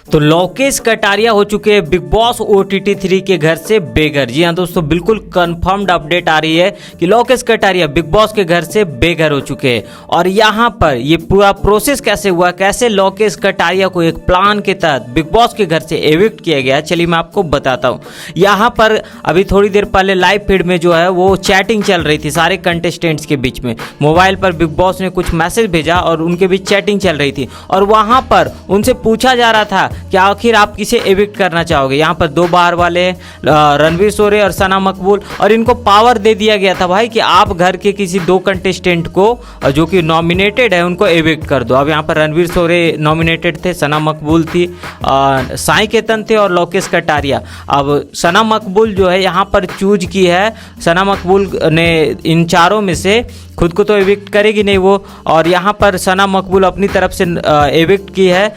तो लोकेश कटारिया हो चुके हैं बिग बॉस OTT 3 के घर से बेघर। जी हाँ दोस्तों, बिल्कुल कंफर्म्ड अपडेट आ रही है कि लोकेश कटारिया बिग बॉस के घर से बेघर हो चुके हैं। और यहाँ पर ये पूरा प्रोसेस कैसे हुआ, कैसे लोकेश कटारिया को एक प्लान के तहत बिग बॉस के घर से एविक्ट किया गया, चलिए मैं आपको बताता हूँ। यहाँ पर अभी थोड़ी देर पहले लाइव फीड में जो है वो चैटिंग चल रही थी सारे कंटेस्टेंट्स के बीच में। मोबाइल पर बिग बॉस ने कुछ मैसेज भेजा और उनके बीच चैटिंग चल रही थी और वहाँ पर उनसे पूछा जा रहा था कि आखिर आप किसे एविक्ट करना चाहोगे। यहाँ पर दो बाहर वाले रणवीर शोरे और सना मकबूल, और इनको पावर दे दिया गया था भाई कि आप घर के किसी दो कंटेस्टेंट को जो कि नॉमिनेटेड है उनको एविक्ट कर दो। अब यहाँ पर रणवीर शोरे नॉमिनेटेड थे, सना मकबूल थी, साई केतन थे और लोकेश कटारिया। अब सना मकबूल जो है यहाँ पर चूज की है, सना मकबूल ने इन चारों में से खुद को तो एविक्ट करेगी नहीं वो, और यहाँ पर सना मकबूल अपनी तरफ से एविक्ट की है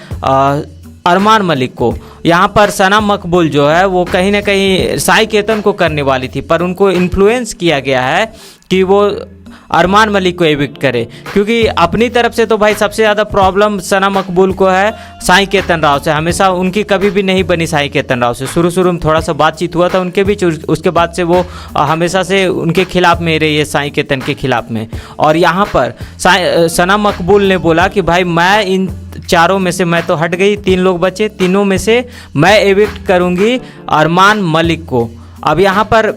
अरमान मलिक को। यहाँ पर सना मकबूल जो है वो कहीं ना कहीं साई केतन को करने वाली थी, पर उनको इन्फ्लुएंस किया गया है कि वो अरमान मलिक को एविक्ट करे, क्योंकि अपनी तरफ से तो भाई सबसे ज़्यादा प्रॉब्लम सना मकबूल को है साई केतन राव से। हमेशा उनकी कभी भी नहीं बनी साई केतन राव से। शुरू में थोड़ा सा बातचीत हुआ था उनके बीच, उसके बाद से वो हमेशा से उनके खिलाफ में रही है, साई केतन के खिलाफ में। और यहाँ पर सना मकबूल ने बोला कि भाई मैं इन चारों में से मैं तो हट गई, 3 लोग बचे, तीनों में से मैं एविक्ट करूँगी अरमान मलिक को। अब यहाँ पर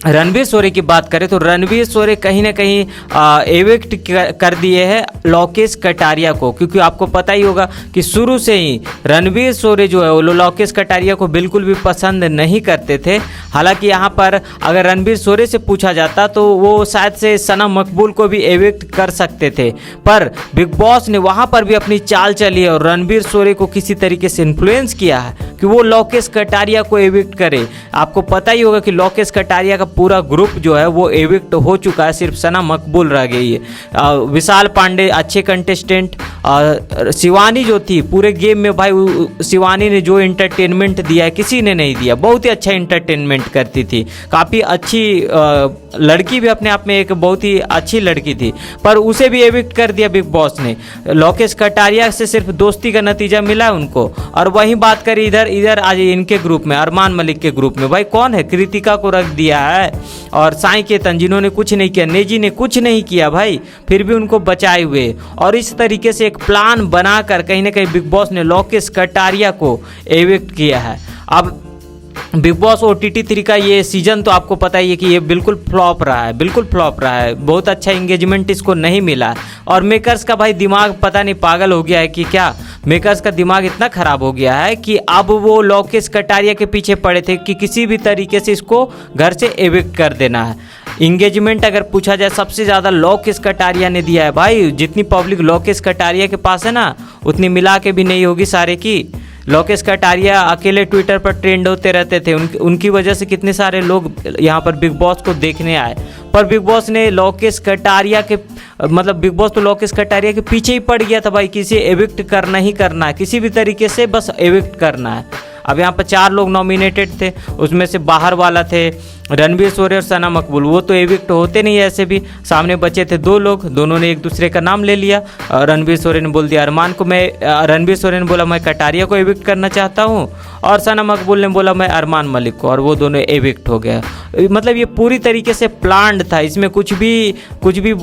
रणवीर शोरे की बात करें तो रणवीर शोरे कहीं ना कहीं एविक्ट कर दिए हैं लोकेश कटारिया को, क्योंकि आपको पता ही होगा कि शुरू से ही रणवीर शोरे जो है वो लोकेश कटारिया को बिल्कुल भी पसंद नहीं करते थे। हालांकि यहाँ पर अगर रणवीर शोरे से पूछा जाता तो वो शायद से सना मकबूल को भी एविक्ट कर सकते थे, पर बिग बॉस ने वहाँ पर भी अपनी चाल चली है और रणवीर शोरे को किसी तरीके से इन्फ्लुएंस किया है कि वो लोकेश कटारिया को एविक्ट करे। आपको पता ही होगा कि लोकेश कटारिया का पूरा ग्रुप जो है वो एविक्ट हो चुका है, सिर्फ सना मकबूल रह गई है। विशाल पांडे अच्छे कंटेस्टेंट, शिवानी जो थी पूरे गेम में भाई शिवानी ने जो एंटरटेनमेंट दिया है किसी ने नहीं दिया, बहुत ही अच्छा एंटरटेनमेंट करती थी, काफ़ी अच्छी लड़की भी अपने आप में एक बहुत ही अच्छी लड़की थी, पर उसे भी एविक्ट कर दिया बिग बॉस ने। लोकेश कटारिया से सिर्फ दोस्ती का नतीजा मिला उनको। और वहीं बात करें इधर आज इनके ग्रुप में, अरमान मलिक के ग्रुप में भाई कौन है, कृतिका को रख दिया है और साई केतन जिन्होंने कुछ नहीं किया, नेजी ने कुछ नहीं किया भाई, फिर भी उनको बचाए हुए। और इस तरीके से एक प्लान बनाकर कहीं ना कहीं बिग बॉस ने लोकेश कटारिया को एविक्ट किया है। अब बिग बॉस OTT 3 का ये सीज़न तो आपको पता ही है कि ये बिल्कुल फ्लॉप रहा है, बिल्कुल फ्लॉप रहा है, बहुत अच्छा इंगेजमेंट इसको नहीं मिला। और मेकर्स का भाई दिमाग पता नहीं पागल हो गया है कि क्या, मेकर्स का दिमाग इतना ख़राब हो गया है कि अब वो लोकेश कटारिया के पीछे पड़े थे कि किसी भी तरीके से इसको घर से एविक्ट कर देना है। इंगेजमेंट अगर पूछा जाए सबसे ज़्यादा लोकेश कटारिया ने दिया है भाई, जितनी पब्लिक लोकेश कटारिया के पास है ना उतनी मिला के भी नहीं होगी सारे की। लोकेश कटारिया अकेले ट्विटर पर ट्रेंड होते रहते थे, उनकी वजह से कितने सारे लोग यहाँ पर बिग बॉस को देखने आए, पर बिग बॉस ने लोकेश कटारिया के मतलब बिग बॉस तो लोकेश कटारिया के पीछे ही पड़ गया था भाई, किसी एविक्ट करना ही करना है, किसी भी तरीके से बस एविक्ट करना है। अब यहाँ पर 4 लोग नॉमिनेटेड थे, उसमें से बाहर वाला थे रणवीर शोरे और सना मकबूल, वो तो एविक्ट होते नहीं है ऐसे भी। सामने बचे थे 2 लोग, दोनों ने एक दूसरे का नाम ले लिया। रणवीर शोरे ने बोल दिया अरमान को, रणवीर शोरे ने बोला मैं कटारिया को एविक्ट करना चाहता हूँ, और सना मकबूल ने बोला मैं अरमान मलिक को, और वो दोनों एविक्ट हो गया। मतलब ये पूरी तरीके से प्लान्ड था, इसमें कुछ भी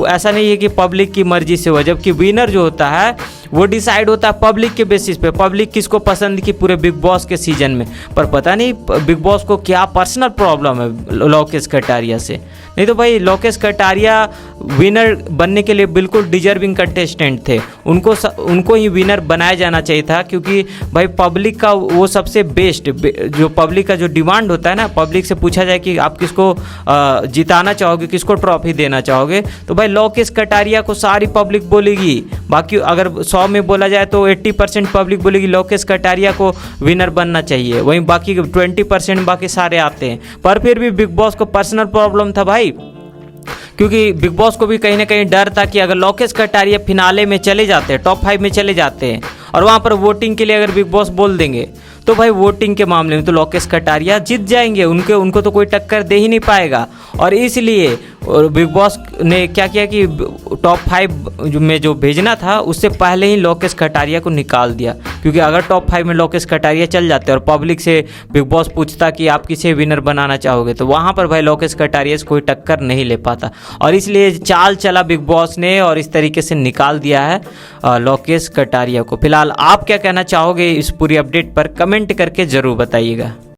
ऐसा नहीं है कि पब्लिक की मर्जी से हुआ, जबकि विनर जो होता है वो डिसाइड होता है पब्लिक के बेसिस पे, पब्लिक किसको पसंद की पूरे बिग बॉस के सीजन में। पर पता नहीं बिग बॉस को क्या पर्सनल प्रॉब्लम है लोकेश कटारिया से, नहीं तो भाई लोकेश कटारिया विनर बनने के लिए बिल्कुल डिजर्विंग कंटेस्टेंट थे, उनको ही विनर बनाया जाना चाहिए था, क्योंकि भाई पब्लिक का वो सबसे बेस्ट जो पब्लिक का जो डिमांड होता है ना, पब्लिक से पूछा जाए कि आप किसको जिताना चाहोगे, किसको ट्रॉफी देना चाहोगे, तो भाई लोकेश कटारिया को सारी पब्लिक बोलेगी। बाकी अगर 100 में बोला जाए तो 80% पब्लिक बोलेगी लोकेश कटारिया को विनर बनना चाहिए, वहीं बाकी 20% बाकी सारे आते हैं। पर फिर भी बिग बॉस को पर्सनल प्रॉब्लम था भाई, क्योंकि बिग बॉस को भी कहीं ना कहीं डर था कि अगर लोकेश कटारिया फिनाले में चले जाते हैं, टॉप 5 में चले जाते हैं, और वहाँ पर वोटिंग के लिए अगर बिग बॉस बोल देंगे तो भाई वोटिंग के मामले में तो लोकेश कटारिया जीत जाएंगे, उनको तो कोई टक्कर दे ही नहीं पाएगा। और इसलिए और बिग बॉस ने क्या किया कि टॉप 5 में जो भेजना था उससे पहले ही लोकेश कटारिया को निकाल दिया, क्योंकि अगर टॉप 5 में लोकेश कटारिया चल जाते और पब्लिक से बिग बॉस पूछता कि आप किसे विनर बनाना चाहोगे, तो वहाँ पर भाई लोकेश कटारिया से कोई टक्कर नहीं ले पाता, और इसलिए चाल चला बिग बॉस ने और इस तरीके से निकाल दिया है लोकेश कटारिया को। फिलहाल आप क्या कहना चाहोगे इस पूरी अपडेट पर, कमेंट करके ज़रूर बताइएगा।